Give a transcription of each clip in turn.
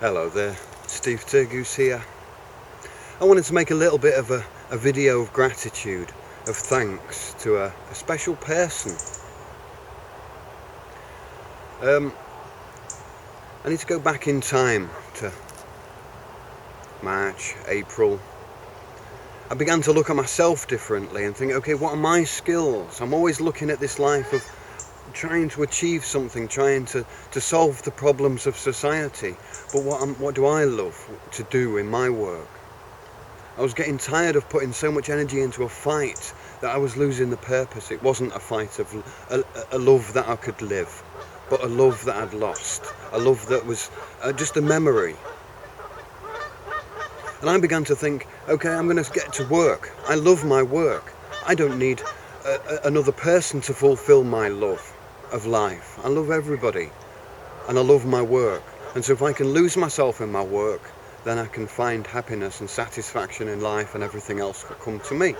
Hello there, Steve Turgoose here. I wanted to make a little bit of a video of gratitude, of thanks to a special person. I need to go back in time to March, April. I began to look at myself differently and think, okay, what are my skills? I'm always looking at this life of trying to achieve something, trying to solve the problems of society. But what do I love to do in my work? I was getting tired of putting so much energy into a fight that I was losing the purpose. It wasn't a fight of a love that I could live, but a love that I'd lost, a love that was just a memory. And I began to think, okay, I'm going to get to work. I love my work. I don't need another person to fulfill my love of life. I love everybody, and I love my work. And so if I can lose myself in my work, then I can find happiness and satisfaction in life, and everything else will come to me.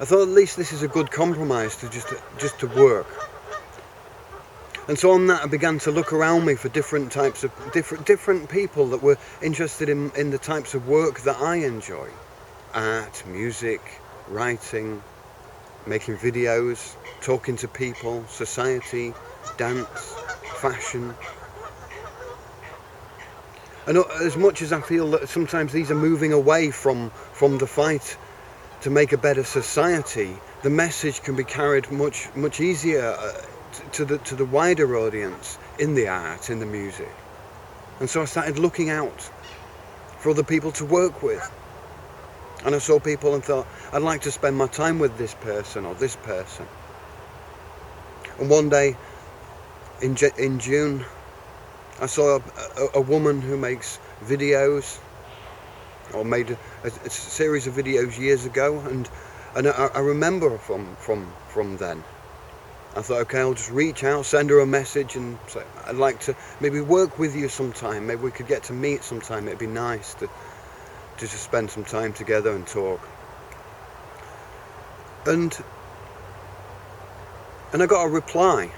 I thought at least this is a good compromise to just to work. And so on that, I began to look around me for different types of different people that were interested in the types of work that I enjoy: art, music, writing, making videos, talking to people, society, dance, fashion. And as much as I feel that sometimes these are moving away from the fight to make a better society, the message can be carried much easier to the wider audience in the art, in the music. And so I started looking out for other people to work with. And I saw people and thought, I'd like to spend my time with this person or this person. And one day in June, I saw a woman who makes videos, or made a series of videos years ago, and I remember from then. I thought, okay, I'll just reach out, send her a message and say, I'd like to maybe work with you sometime. Maybe we could get to meet sometime. It'd be nice to just spend some time together and talk. And I got a reply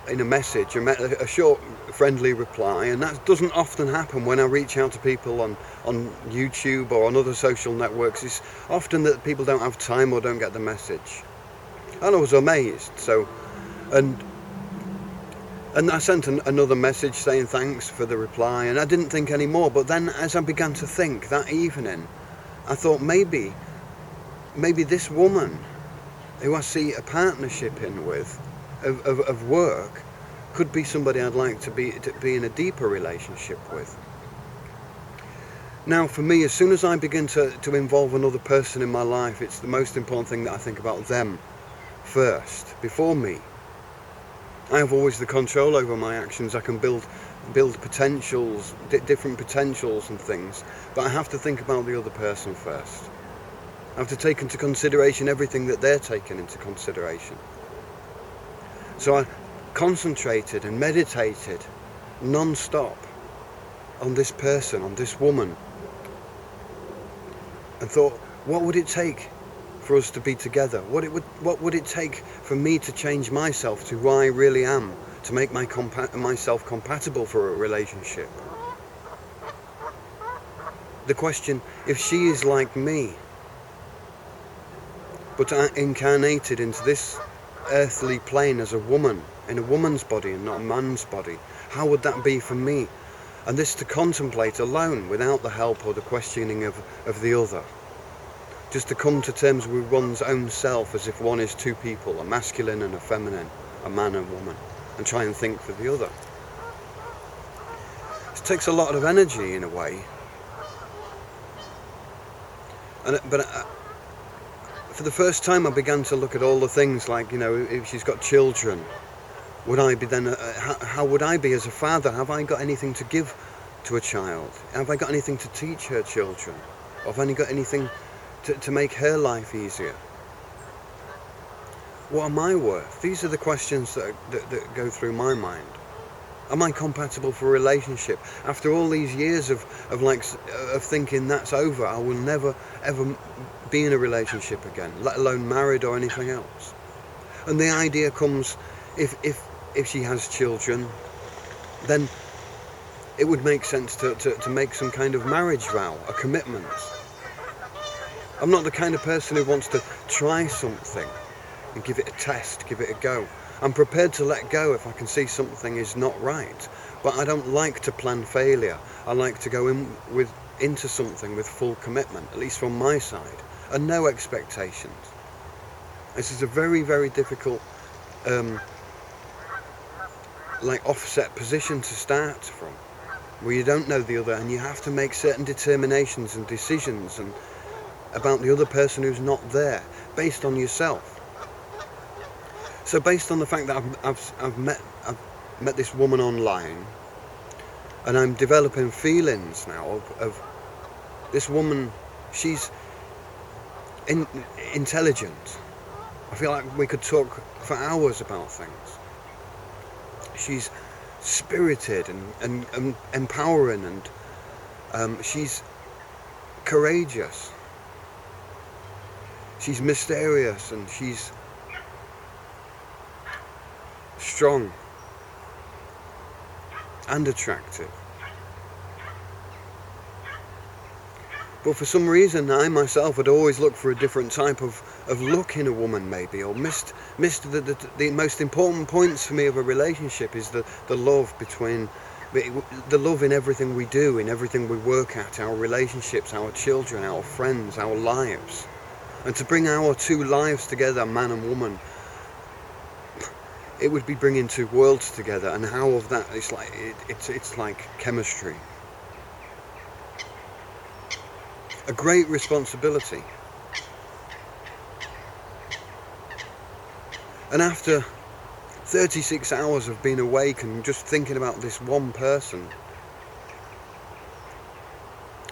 in a message, a short, friendly reply, and that doesn't often happen when I reach out to people on YouTube or on other social networks. It's often that people don't have time or don't get the message. And I was amazed. And I sent another message saying thanks for the reply, and I didn't think any more. But then as I began to think that evening, I thought maybe this woman who I see a partnership in with of work could be somebody I'd like to be in a deeper relationship with. Now for me, as soon as I begin to involve another person in my life, it's the most important thing that I think about them first, before me. I have always the control over my actions. I can build potentials, different potentials and things, but I have to think about the other person first. I have to take into consideration everything that they're taking into consideration. So I concentrated and meditated non-stop on this person, on this woman, and thought, what would it take for us to be together? What would it take for me to change myself to who I really am, to make myself compatible for a relationship? The question, if she is like me, but incarnated into this earthly plane as a woman, in a woman's body and not a man's body, how would that be for me? And this to contemplate alone, without the help or the questioning of the other. Just to come to terms with one's own self as if one is two people, a masculine and a feminine, a man and woman, and try and think for the other. It takes a lot of energy in a way. But for the first time I began to look at all the things like, if she's got children, would I be then, how would I be as a father? Have I got anything to give to a child? Have I got anything to teach her children? Or have I got anything to make her life easier? What am I worth? These are the questions that go through my mind. Am I compatible for a relationship? After all these years of thinking that's over, I will never ever be in a relationship again, let alone married or anything else. And the idea comes, if she has children, then it would make sense to make some kind of marriage vow, a commitment. I'm not the kind of person who wants to try something and give it a test, give it a go. I'm prepared to let go if I can see something is not right, but I don't like to plan failure. I like to go into something with full commitment, at least from my side, and no expectations. This is a very, very difficult offset position to start from, where you don't know the other and you have to make certain determinations and decisions and about the other person who's not there, based on yourself. So based on the fact that I've met this woman online, and I'm developing feelings now of this woman. She's intelligent. I feel like we could talk for hours about things. She's spirited and empowering, and she's courageous. She's mysterious, and she's strong and attractive. But for some reason, I myself had always looked for a different type of look in a woman, maybe, or missed the most important points for me of a relationship is the love between, the love in everything we do, in everything we work at, our relationships, our children, our friends, our lives. And to bring our two lives together, man and woman, it would be bringing two worlds together, and how of that, it's like chemistry. A great responsibility. And after 36 hours of being awake and just thinking about this one person,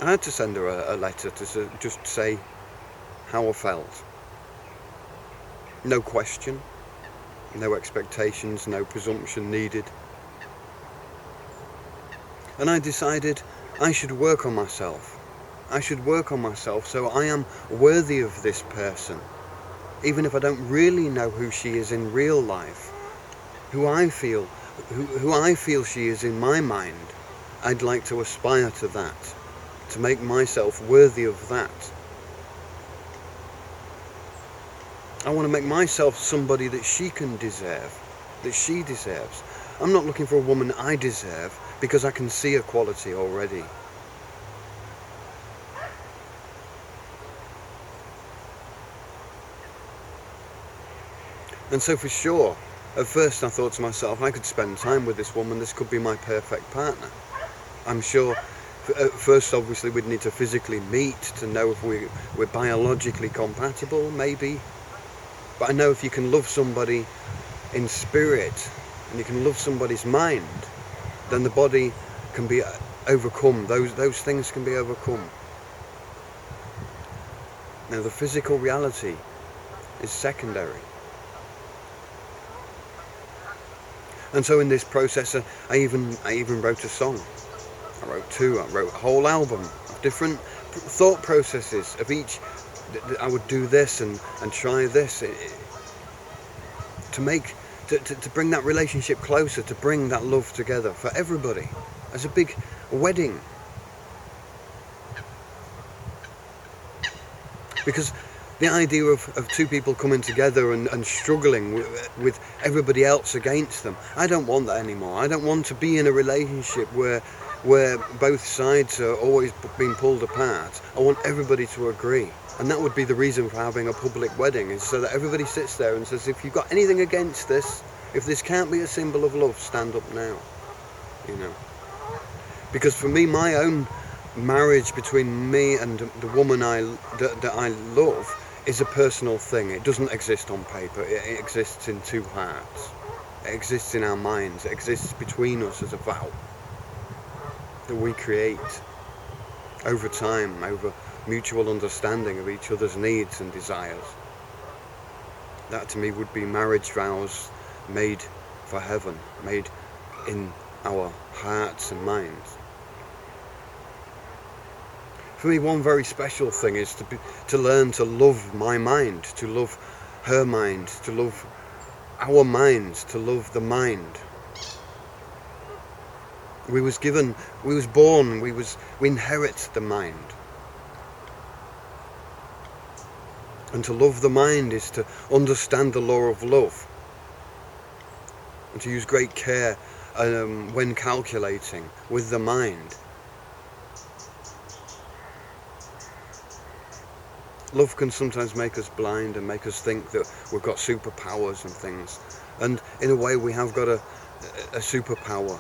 I had to send her a letter to just say how I felt. No question, no expectations, no presumption needed. And I decided I should work on myself. I should work on myself so I am worthy of this person, even if I don't really know who she is in real life, who I feel she is in my mind. I'd like to aspire to that, to make myself worthy of that. I want to make myself somebody that she can deserve, that she deserves. I'm not looking for a woman I deserve, because I can see a quality already. And so for sure, at first I thought to myself, I could spend time with this woman, this could be my perfect partner. I'm sure, at first obviously we'd need to physically meet to know if we're biologically compatible, maybe. But I know if you can love somebody in spirit, and you can love somebody's mind, then the body can be overcome, those things can be overcome. Now the physical reality is secondary. And so in this process, I even wrote a song. I wrote two. I wrote a whole album of different thought processes of each. I would do this and try this to bring that relationship closer, to bring that love together for everybody as a big wedding. Because the idea of two people coming together and struggling with everybody else against them, I don't want that anymore. I don't want to be in a relationship where both sides are always being pulled apart. I want everybody to agree. And that would be the reason for having a public wedding, is so that everybody sits there and says, if you've got anything against this, if this can't be a symbol of love, stand up now. You know. Because for me, my own marriage between me and the woman that I love is a personal thing. It doesn't exist on paper. It exists in two hearts. It exists in our minds. It exists between us as a vow that we create over time, over mutual understanding of each other's needs and desires. That to me would be marriage vows made for heaven, made in our hearts and minds. For me, one very special thing is to learn to love my mind, to love her mind, to love our minds, to love the mind. We was born, we inherit the mind. And to love the mind is to understand the law of love, and to use great care when calculating with the mind. Love can sometimes make us blind and make us think that we've got superpowers and things. And in a way we have got a superpower.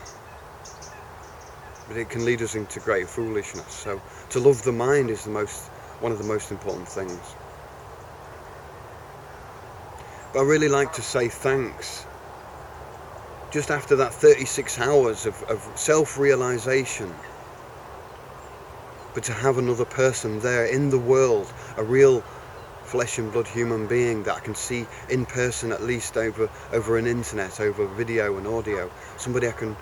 But it can lead us into great foolishness. So to love the mind is one of the most important things. But I really like to say thanks. Just after that 36 hours of self-realization, but to have another person there in the world, a real flesh and blood human being that I can see in person, at least over an internet, over video and audio, somebody I can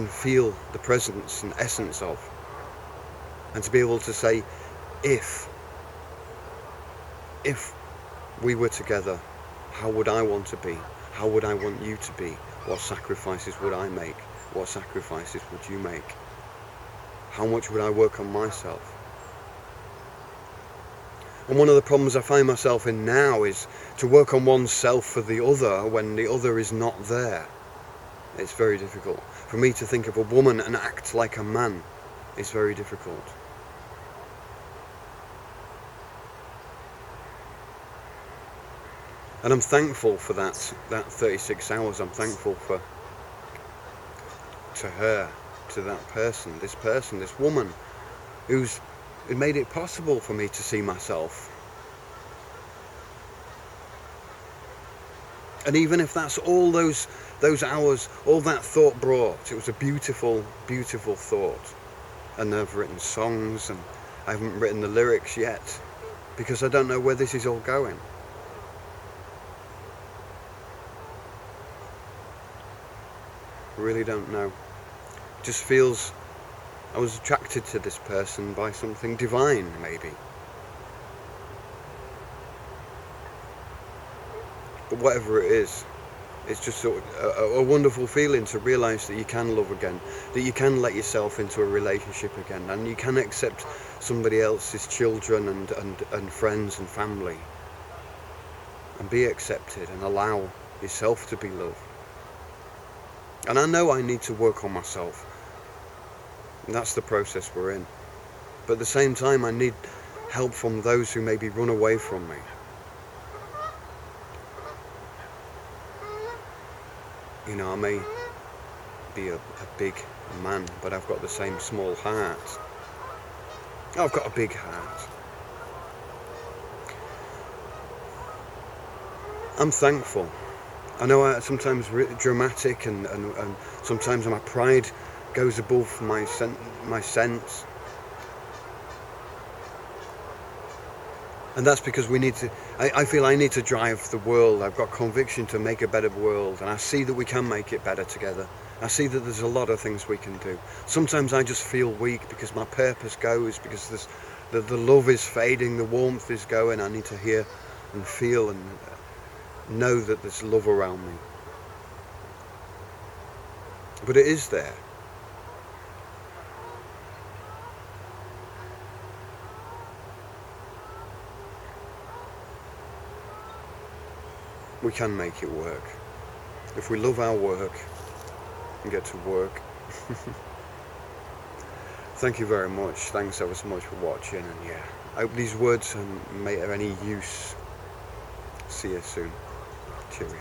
feel the presence and essence of, and to be able to say, if we were together, how would I want to be? How would I want you to be? What sacrifices would I make? What sacrifices would you make? How much would I work on myself? And one of the problems I find myself in now is to work on oneself for the other when the other is not there. It's very difficult. For me to think of a woman and act like a man is very difficult. And I'm thankful for that 36 hours. I'm thankful to her, to that person, this woman who made it possible for me to see myself. And even if that's all those hours, all that thought brought, it was a beautiful, beautiful thought. And I've written songs, and I haven't written the lyrics yet, because I don't know where this is all going. I really don't know. It just feels I was attracted to this person by something divine, maybe. But whatever it is, it's just sort of a wonderful feeling to realise that you can love again, that you can let yourself into a relationship again, and you can accept somebody else's children and friends and family, and be accepted and allow yourself to be loved. And I know I need to work on myself. And that's the process we're in. But at the same time, I need help from those who maybe run away from me. You know, I may be a big man, but I've got the same small heart. I've got a big heart. I'm thankful. I know I'm sometimes dramatic, and sometimes my pride goes above my sense. And that's because I feel I need to drive the world. I've got conviction to make a better world, and I see that we can make it better together. I see that there's a lot of things we can do. Sometimes I just feel weak because my purpose goes, because the love is fading, the warmth is going. I need to hear and feel and know that there's love around me. But it is there. We can make it work. If we love our work and get to work. Thank you very much. Thanks ever so much for watching, and yeah, I hope these words may have any use. See you soon. Cheerio.